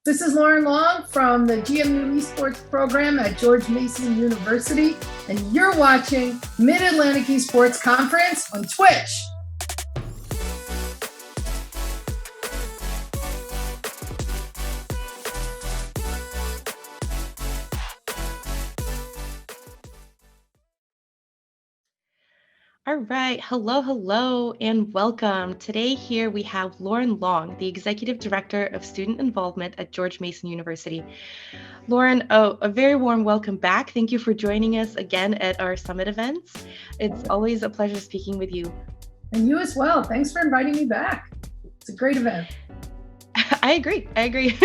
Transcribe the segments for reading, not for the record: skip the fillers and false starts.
This is Lauren Long from the GMU Esports program at George Mason University, and you're watching Mid-Atlantic Esports Conference on Twitch. All right, hello, and welcome. Today here we have Lauren Long, the Executive Director of Student Involvement at George Mason University. Lauren, a very warm welcome back. Thank you for joining us again at our summit events. It's always a pleasure speaking with you. And you as well. Thanks for inviting me back. It's a great event. I agree.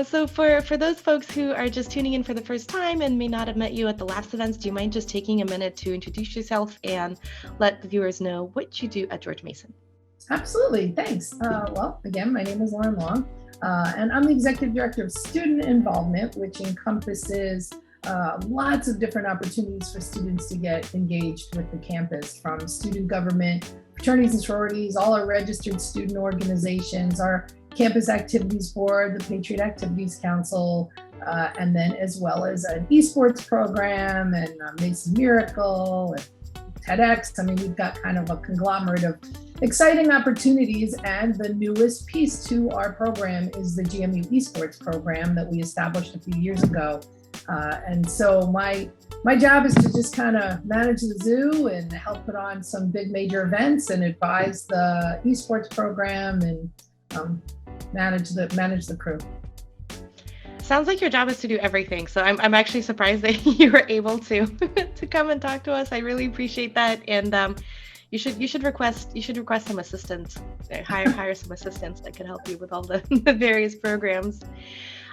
So for those folks who are just tuning in for the first time and may not have met you at the last events, do you mind just taking a minute to introduce yourself and let the viewers know what you do at George Mason? Absolutely, thanks. Well, again, my name is Lauren Long, and I'm the Executive Director of Student Involvement, which encompasses lots of different opportunities for students to get engaged with the campus, from student government, fraternities and sororities, all our registered student organizations, our Campus Activities Board, the Patriot Activities Council, and then as well as an esports program and Mason Miracle and TEDx. I mean, we've got kind of a conglomerate of exciting opportunities, and the newest piece to our program is the GMU Esports program that we established a few years ago. And so my job is to just kind of manage the zoo and help put on some big major events and advise the esports program and manage the crew. Shows like your job is to do everything. So I'm actually surprised that you were able to come and talk to us. I really appreciate that. And you should request some assistants, hire some assistants that can help you with all the various programs.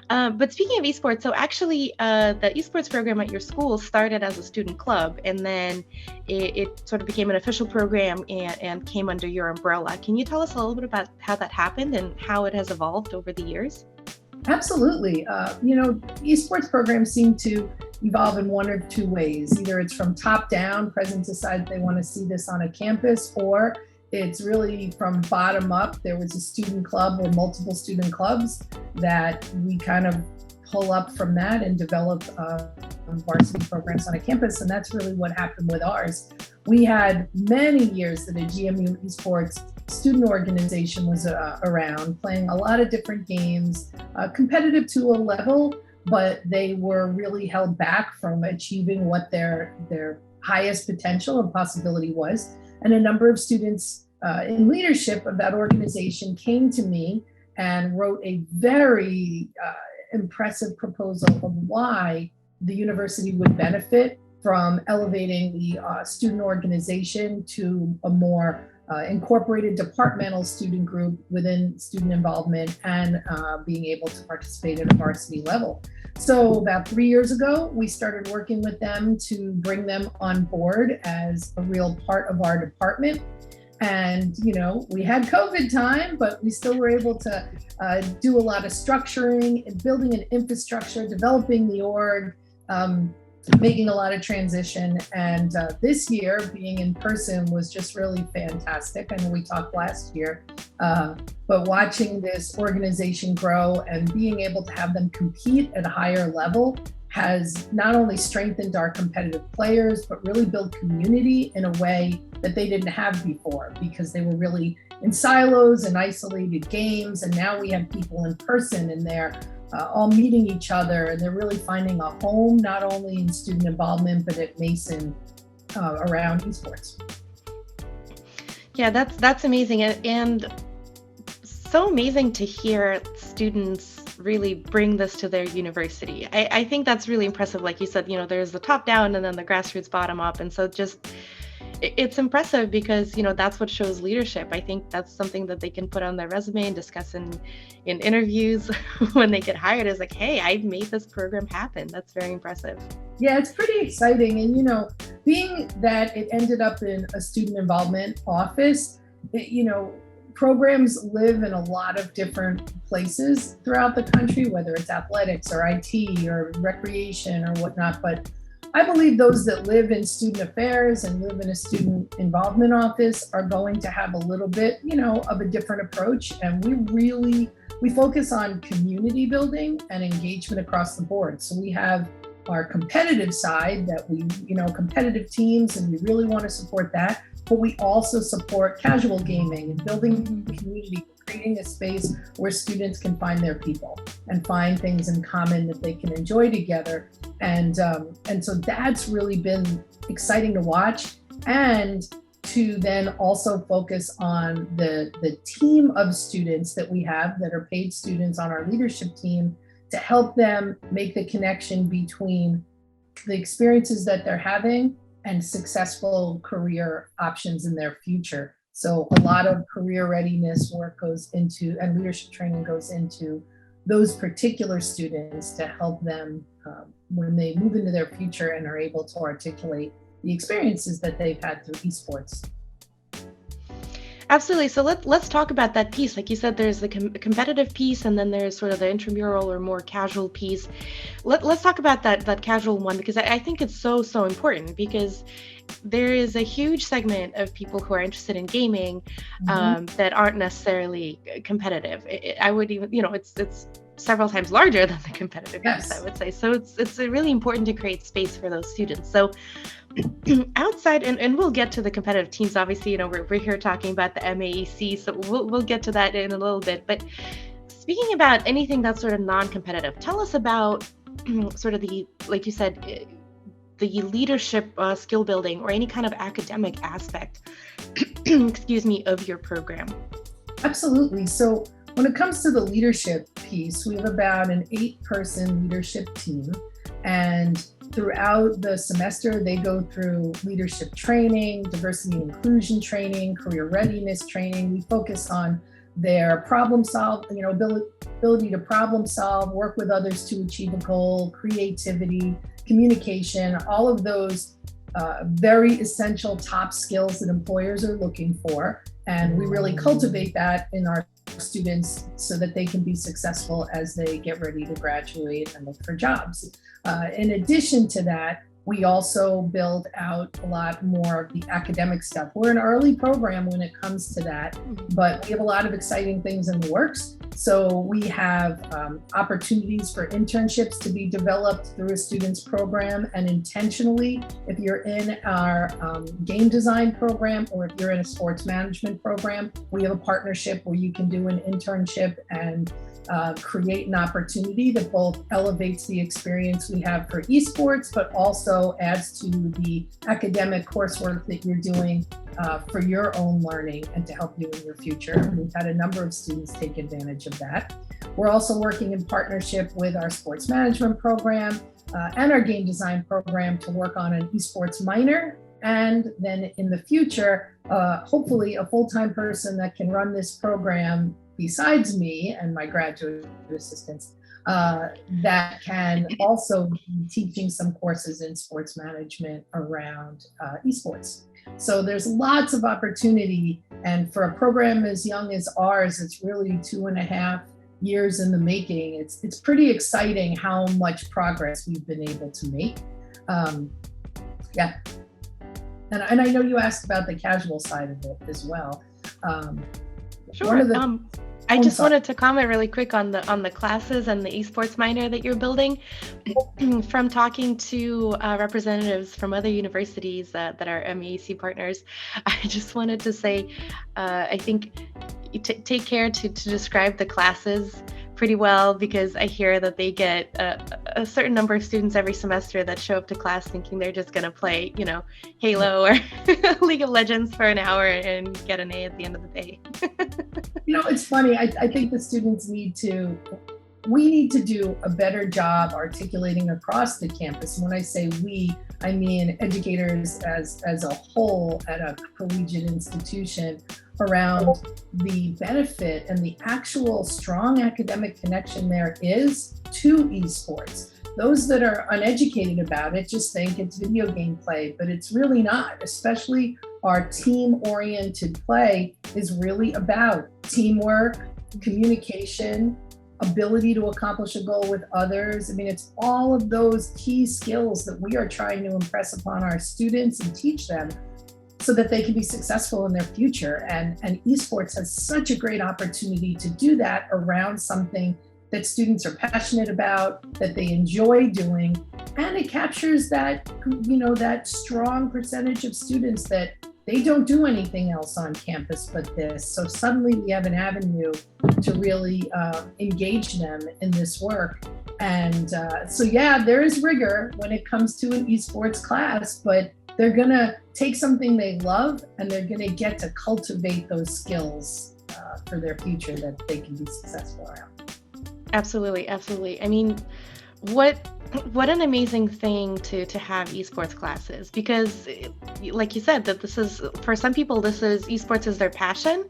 But speaking of esports, so actually the esports program at your school started as a student club, and then it sort of became an official program and came under your umbrella. Can you tell us a little bit about how that happened and how it has evolved over the years? Absolutely. Esports programs seem to evolve in one or two ways. Either it's from top down, presidents decide they want to see this on a campus, or it's really from bottom up. There was a student club or multiple student clubs that we kind of pull up from that and develop varsity programs on a campus. And that's really what happened with ours. We had many years that a GMU Esports student organization was around, playing a lot of different games, competitive to a level, but they were really held back from achieving what their highest potential and possibility was. And a number of students in leadership of that organization came to me and wrote a very impressive proposal of why the university would benefit from elevating the student organization to a more incorporated departmental student group within student involvement and being able to participate at a varsity level. So about 3 years ago, we started working with them to bring them on board as a real part of our department. And, we had COVID time, but we still were able to do a lot of structuring and building an infrastructure, developing the org, making a lot of transition. And this year, being in person was just really fantastic. I know we talked last year, but watching this organization grow and being able to have them compete at a higher level has not only strengthened our competitive players, but really built community in a way that they didn't have before, because they were really in silos and isolated games. And now we have people in person and they're all meeting each other, and they're really finding a home, not only in student involvement, but at Mason around esports. Yeah, that's amazing. And so amazing to hear students really bring this to their university. I think that's really impressive. Like you said, there's the top down and then the grassroots bottom up. And so it's impressive because, that's what shows leadership. I think that's something that they can put on their resume and discuss in interviews when they get hired, is like, hey, I've made this program happen. That's very impressive. Yeah, it's pretty exciting. And, being that it ended up in a student involvement office, programs live in a lot of different places throughout the country, whether it's athletics or IT or recreation or whatnot. But I believe those that live in student affairs and live in a student involvement office are going to have a little bit, of a different approach. And we focus on community building and engagement across the board. So we have our competitive side that we, competitive teams, and we really want to support that. But we also support casual gaming and building community, creating a space where students can find their people and find things in common that they can enjoy together. And so that's really been exciting to watch, and to then also focus on the team of students that we have that are paid students on our leadership team, to help them make the connection between the experiences that they're having and successful career options in their future. So a lot of career readiness work goes into, and leadership training goes into those particular students to help them when they move into their future and are able to articulate the experiences that they've had through esports. Absolutely. So let's talk about that piece. Like you said, there's the competitive piece, and then there's sort of the intramural or more casual piece. Let's talk about that casual one, because I think it's so important, because there is a huge segment of people who are interested in gaming that aren't necessarily competitive. I would even, it's several times larger than the competitive piece, I would say. So it's really important to create space for those students. So outside, and we'll get to the competitive teams, obviously, we're here talking about the MAEC, so we'll get to that in a little bit. But speaking about anything that's sort of non-competitive, tell us about sort of the, like you said, the leadership skill building or any kind of academic aspect, excuse me, of your program. Absolutely. So when it comes to the leadership piece, we have about an 8-person leadership team, and throughout the semester, they go through leadership training, diversity and inclusion training, career readiness training. We focus on their problem solve, ability to problem solve, work with others to achieve a goal, creativity, communication, all of those very essential top skills that employers are looking for. And we really cultivate that in our students so that they can be successful as they get ready to graduate and look for jobs. In addition to that, we also build out a lot more of the academic stuff. We're an early program when it comes to that, but we have a lot of exciting things in the works. So we have opportunities for internships to be developed through a student's program, and intentionally, if you're in our game design program, or if you're in a sports management program, we have a partnership where you can do an internship and create an opportunity that both elevates the experience we have for esports, but also adds to the academic coursework that you're doing for your own learning and to help you in your future. We've had a number of students take advantage of that. We're also working in partnership with our sports management program and our game design program to work on an esports minor, and then in the future, hopefully a full-time person that can run this program besides me and my graduate assistants, that can also be teaching some courses in sports management around esports. So there's lots of opportunity, and for a program as young as ours, it's really 2.5 years in the making. It's pretty exciting how much progress we've been able to make. And I know you asked about the casual side of it as well. Sure. I just wanted to comment really quick on the classes and the esports minor that you're building. From talking to representatives from other universities that are MAEC partners, I just wanted to say, I think take care to describe the classes pretty well, because I hear that they get a certain number of students every semester that show up to class thinking they're just going to play, Halo or League of Legends for an hour and get an A at the end of the day. It's funny. I think the students we need to do a better job articulating across the campus. When I say we, I mean educators as a whole at a collegiate institution, around the benefit and the actual strong academic connection there is to esports. Those that are uneducated about it just think it's video game play, but it's really not. Especially our team-oriented play is really about teamwork, communication, ability to accomplish a goal with others. I mean, it's all of those key skills that we are trying to impress upon our students and teach them so that they can be successful in their future. And esports has such a great opportunity to do that around something that students are passionate about, that they enjoy doing, and it captures that, that strong percentage of students that they don't do anything else on campus but this. So suddenly we have an avenue to really engage them in this work. And so yeah, there is rigor when it comes to an esports class, but they're gonna take something they love and they're gonna get to cultivate those skills for their future that they can be successful around. Absolutely, absolutely. I mean, what an amazing thing to have esports classes, because like you said, that this is, for some people, esports is their passion.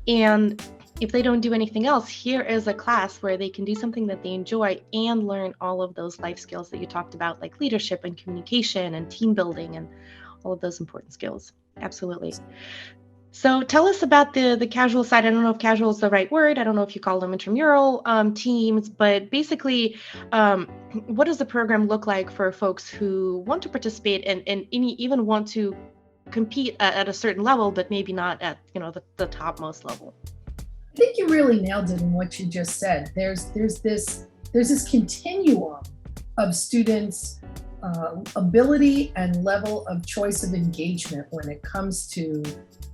And if they don't do anything else, here is a class where they can do something that they enjoy and learn all of those life skills that you talked about, like leadership and communication and team building and all of those important skills. Absolutely. So tell us about the casual side. I don't know if casual is the right word. I don't know if you call them intramural teams, but basically, what does the program look like for folks who want to participate and even want to compete at a certain level, but maybe not at the topmost level? I think you really nailed it in what you just said. There's this continuum of students' ability and level of choice of engagement when it comes to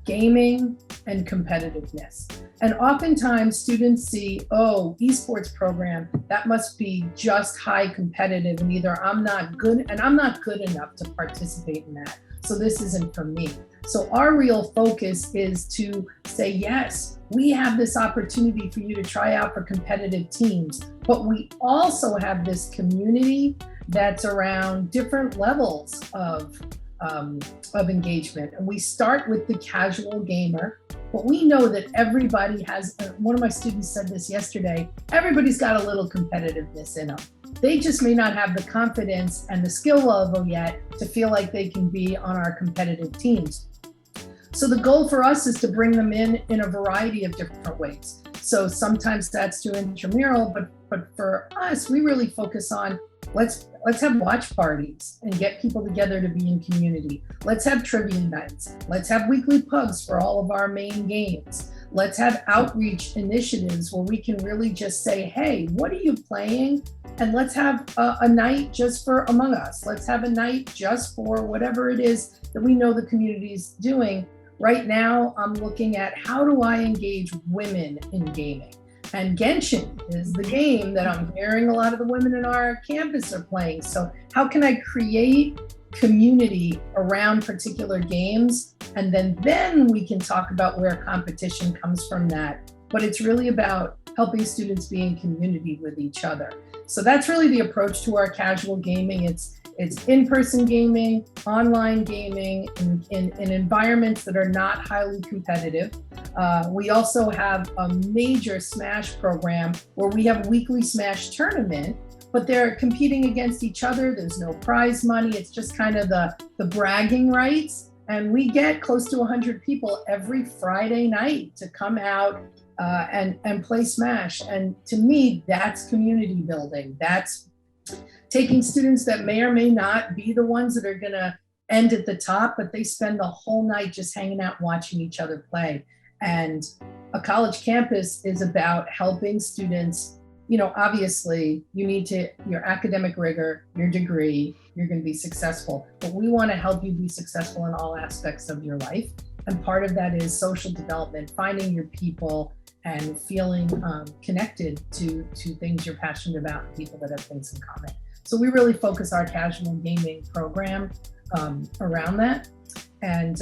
gaming and competitiveness. And oftentimes students see, esports program, that must be just high competitive, and either I'm not good enough to participate in that, so this isn't for me. So our real focus is to say, yes, we have this opportunity for you to try out for competitive teams, but we also have this community that's around different levels of engagement. And we start with the casual gamer, but we know that everybody has, one of my students said this yesterday, everybody's got a little competitiveness in them. They just may not have the confidence and the skill level yet to feel like they can be on our competitive teams. So the goal for us is to bring them in a variety of different ways. So sometimes that's through intramural, but for us, we really focus on let's have watch parties and get people together to be in community. Let's have trivia nights. Let's have weekly pubs for all of our main games. Let's have outreach initiatives where we can really just say, hey, what are you playing? And let's have a night just for Among Us. Let's have a night just for whatever it is that we know the community is doing. Right now, I'm looking at how do I engage women in gaming? And Genshin is the game that I'm hearing a lot of the women in our campus are playing. So how can I create community around particular games? And then we can talk about where competition comes from that. But it's really about helping students be in community with each other. So that's really the approach to our casual gaming. It's in-person gaming, online gaming, in environments that are not highly competitive. We also have a major Smash program where we have weekly Smash tournament, but they're competing against each other. There's no prize money. It's just kind of the bragging rights. And we get close to 100 people every Friday night to come out and play Smash. And to me, that's community building. That's taking students that may or may not be the ones that are gonna end at the top, but they spend the whole night just hanging out watching each other play. And a college campus is about helping students, obviously you need your academic rigor, your degree, you're gonna be successful, but we wanna help you be successful in all aspects of your life. And part of that is social development, finding your people and feeling connected to things you're passionate about and people that have things in common. So we really focus our casual gaming program around that, and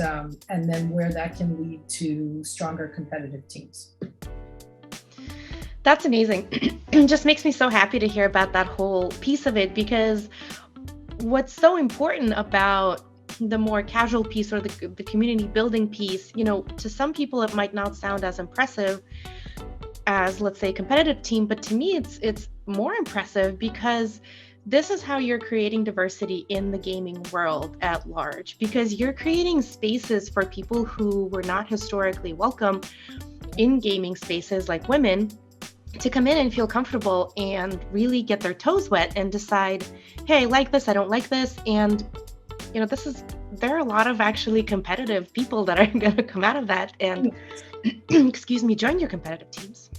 then where that can lead to stronger competitive teams. That's amazing. It just makes me so happy to hear about that whole piece of it, because what's so important about the more casual piece or the community building piece, to some people it might not sound as impressive as, let's say, a competitive team, but to me it's more impressive because this is how you're creating diversity in the gaming world at large, because you're creating spaces for people who were not historically welcome in gaming spaces, like women, to come in and feel comfortable and really get their toes wet and decide, hey, I like this, I don't like this. And, there are a lot of actually competitive people that are going to come out of that and, excuse me, join your competitive teams.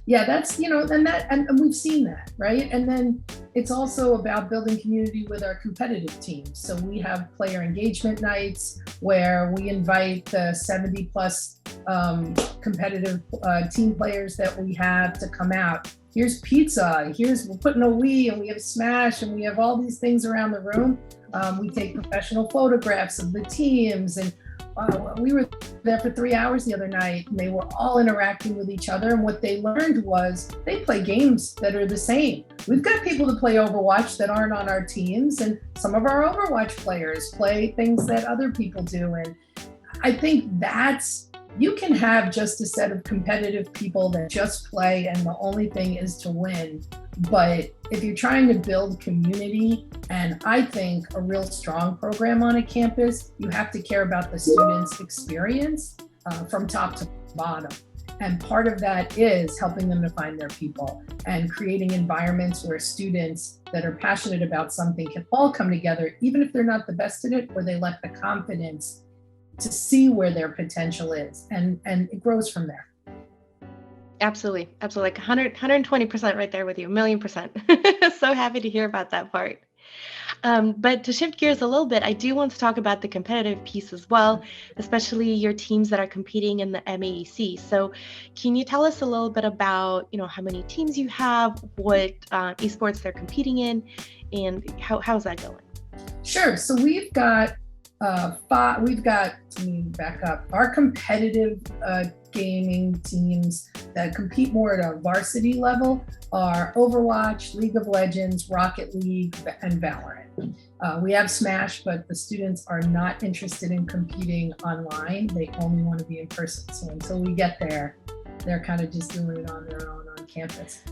Yeah, that's, and we've seen that, right? And then it's also about building community with our competitive teams. So we have player engagement nights where we invite the 70 plus competitive team players that we have to come out. Here's pizza, we're putting a Wii, and we have Smash, and we have all these things around the room. We take professional photographs of the teams, and we were there for 3 hours the other night, and they were all interacting with each other. And what they learned was they play games that are the same. We've got people that play Overwatch that aren't on our teams, and some of our Overwatch players play things that other people do. And I think you can have just a set of competitive people that just play, and the only thing is to win. But if you're trying to build community, and I think a real strong program on a campus, you have to care about the students' experience from top to bottom. And part of that is helping them to find their people and creating environments where students that are passionate about something can all come together, even if they're not the best at it, or they lack the confidence to see where their potential is. And it grows from there. Absolutely. Like 120% right there with you, 1,000,000%. So happy to hear about that part. But to shift gears a little bit, I do want to talk about the competitive piece as well, especially your teams that are competing in the MAEC. So can you tell us a little bit about, how many teams you have, what esports they're competing in, and how's that going? Sure. So we've got let me back up. Our competitive gaming teams that compete more at a varsity level are Overwatch, League of Legends, Rocket League, and Valorant. We have Smash, but the students are not interested in competing online. They only want to be in person. So until we get there, they're kind of just doing it on their own on campus.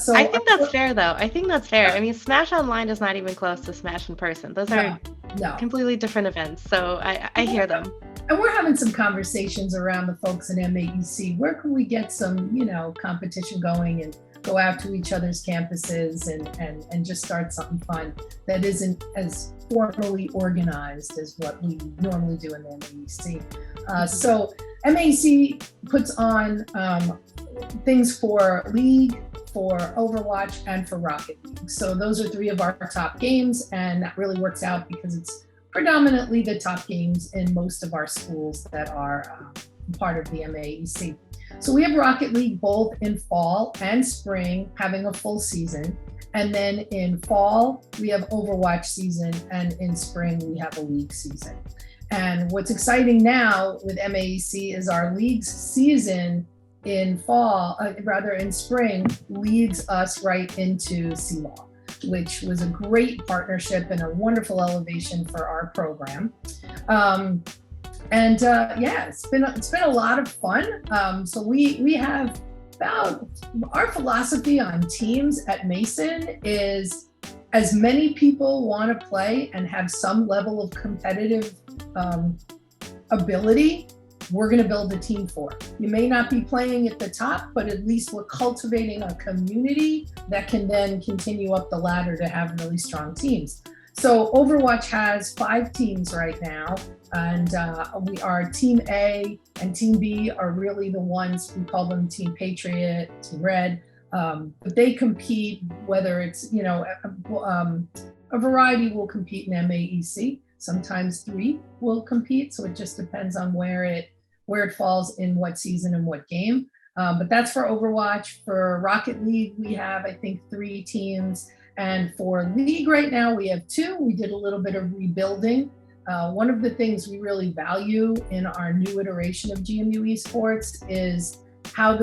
So I think that's fair, though. I think that's fair. I mean, Smash Online is not even close to Smash in person. Those are completely different events. So I hear them. And we're having some conversations around the folks in MAEC. Where can we get some, competition going and go out to each other's campuses and just start something fun that isn't as formally organized as what we normally do in the MAEC. So MAEC puts on things for League, for Overwatch, and for Rocket League. So those are three of our top games, and that really works out because it's predominantly the top games in most of our schools that are part of the MAEC. So we have Rocket League both in fall and spring, having a full season. And then in fall, we have Overwatch season, and in spring, we have a League season. And what's exciting now with MAEC is our League's season in spring, leads us right into CLAW, which was a great partnership and a wonderful elevation for our program. It's been a lot of fun. So we have about, our philosophy on teams at Mason is as many people want to play and have some level of competitive ability, we're going to build a team for. You may not be playing at the top, but at least we're cultivating a community that can then continue up the ladder to have really strong teams. So Overwatch has 5 teams right now, and we are Team A and Team B are really the ones, we call them Team Patriot, Team Red, but they compete, whether it's, a variety will compete in MAEC. Sometimes 3 will compete, so it just depends on where it falls in what season and what game. But that's for Overwatch. For Rocket League, we have, I think, 3 teams. And for League right now, we have 2. We did a little bit of rebuilding. One of the things we really value in our new iteration of GMU Esports is how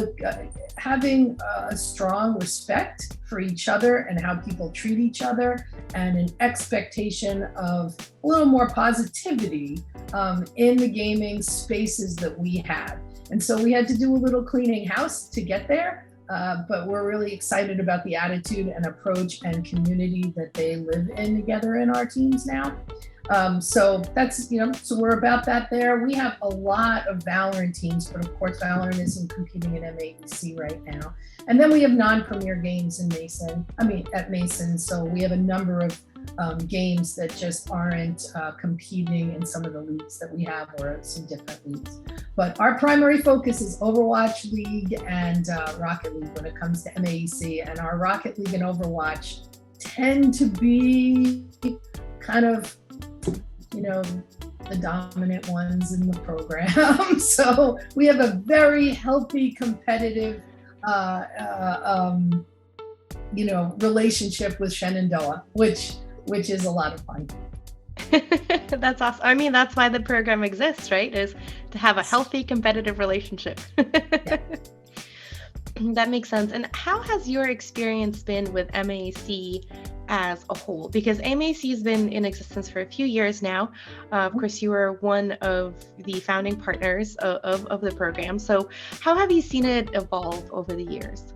having a strong respect for each other and how people treat each other, and an expectation of a little more positivity in the gaming spaces that we have. And so we had to do a little cleaning house to get there, but we're really excited about the attitude and approach and community that they live in together in our teams now. So that's, so we're about that there. We have a lot of Valorant teams, but of course Valorant isn't competing in MAEC right now. And then we have non-premier games at Mason. So we have a number of games that just aren't competing in some of the leagues that we have, or some different leagues. But our primary focus is Overwatch League and Rocket League when it comes to MAEC. And our Rocket League and Overwatch tend to be kind of, the dominant ones in the program. So we have a very healthy, competitive, relationship with Shenandoah, which is a lot of fun. That's awesome. I mean, that's why the program exists, right? Is to have a healthy, competitive relationship. Yeah. That makes sense. And how has your experience been with MAEC as a whole? Because MAEC has been in existence for a few years now. Of course, you were one of the founding partners of the program. So how have you seen it evolve over the years?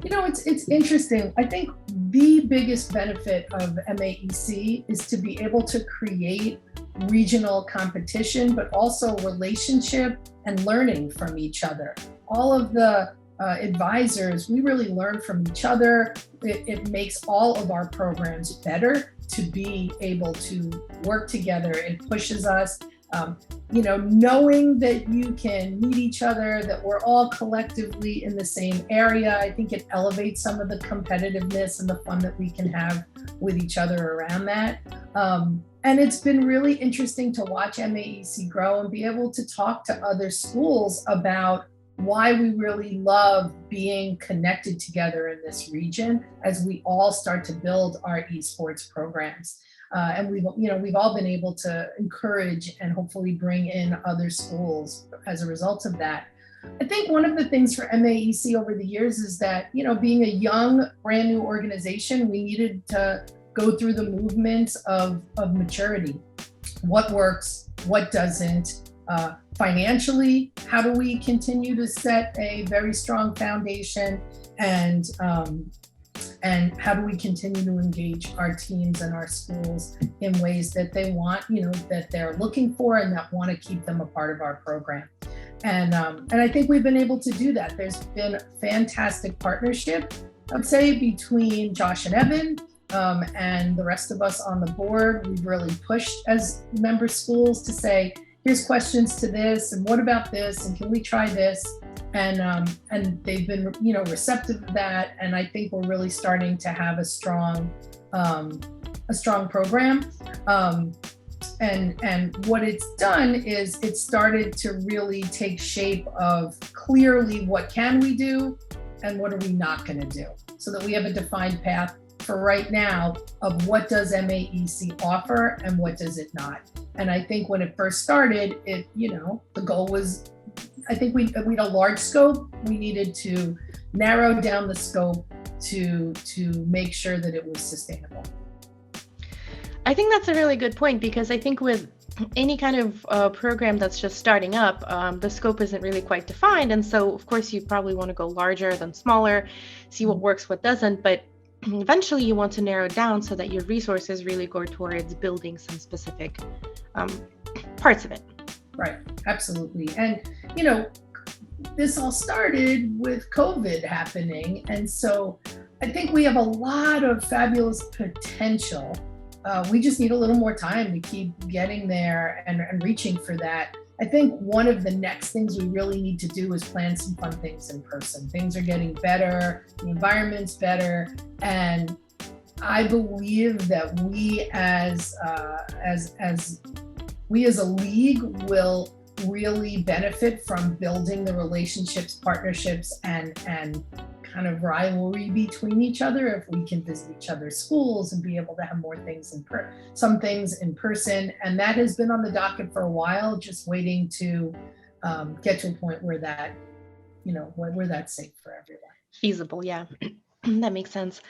It's interesting. I think the biggest benefit of MAEC is to be able to create regional competition, but also relationship and learning from each other. All of the advisors, we really learn from each other. It makes all of our programs better to be able to work together. It pushes us, knowing that you can meet each other, that we're all collectively in the same area. I think it elevates some of the competitiveness and the fun that we can have with each other around that. And it's been really interesting to watch MAEC grow and be able to talk to other schools about why we really love being connected together in this region as we all start to build our esports programs. And we've all been able to encourage and hopefully bring in other schools as a result of that. I think one of the things for MAEC over the years is that, being a young, brand new organization, we needed to go through the movements of maturity. What works, what doesn't, financially, how do we continue to set a very strong foundation, and how do we continue to engage our teams and our schools in ways that they want, that they're looking for and that want to keep them a part of our program. And I think we've been able to do that. There's been a fantastic partnership, I'd say, between Josh and Evan, and the rest of us on the board. We've really pushed as member schools to say, here's questions to this, and what about this, and can we try this? And they've been, receptive to that. And I think we're really starting to have a strong program. And what it's done is it's started to really take shape of clearly what can we do and what are we not going to do, so that we have a defined path for right now of what does MAEC offer and what does it not. And I think when it first started, the goal was, I think we had a large scope. We needed to narrow down the scope to make sure that it was sustainable. I think that's a really good point, because I think with any kind of program that's just starting up, the scope isn't really quite defined. And so, of course, you probably want to go larger than smaller, see what works, what doesn't. But eventually you want to narrow it down so that your resources really go towards building some specific parts of it. Right, absolutely. And, this all started with COVID happening. And so I think we have a lot of fabulous potential. We just need a little more time to keep getting there and reaching for that. I think one of the next things we really need to do is plan some fun things in person. Things are getting better, the environment's better, and I believe that we as a league will really benefit from building the relationships, partnerships, and kind of rivalry between each other if we can visit each other's schools and be able to have more things some things in person. And that has been on the docket for a while, just waiting to get to a point where that, where that's safe for everyone. Feasible, yeah. That makes sense.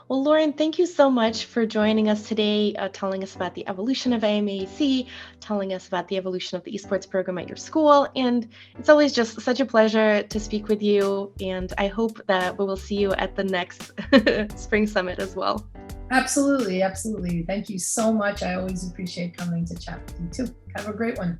Well, Lauren, thank you so much for joining us today, telling us about the evolution of MAEC, telling us about the evolution of the esports program at your school. And it's always just such a pleasure to speak with you. And I hope that we will see you at the next Spring Summit as well. Absolutely, absolutely. Thank you so much. I always appreciate coming to chat with you too. Have a great one.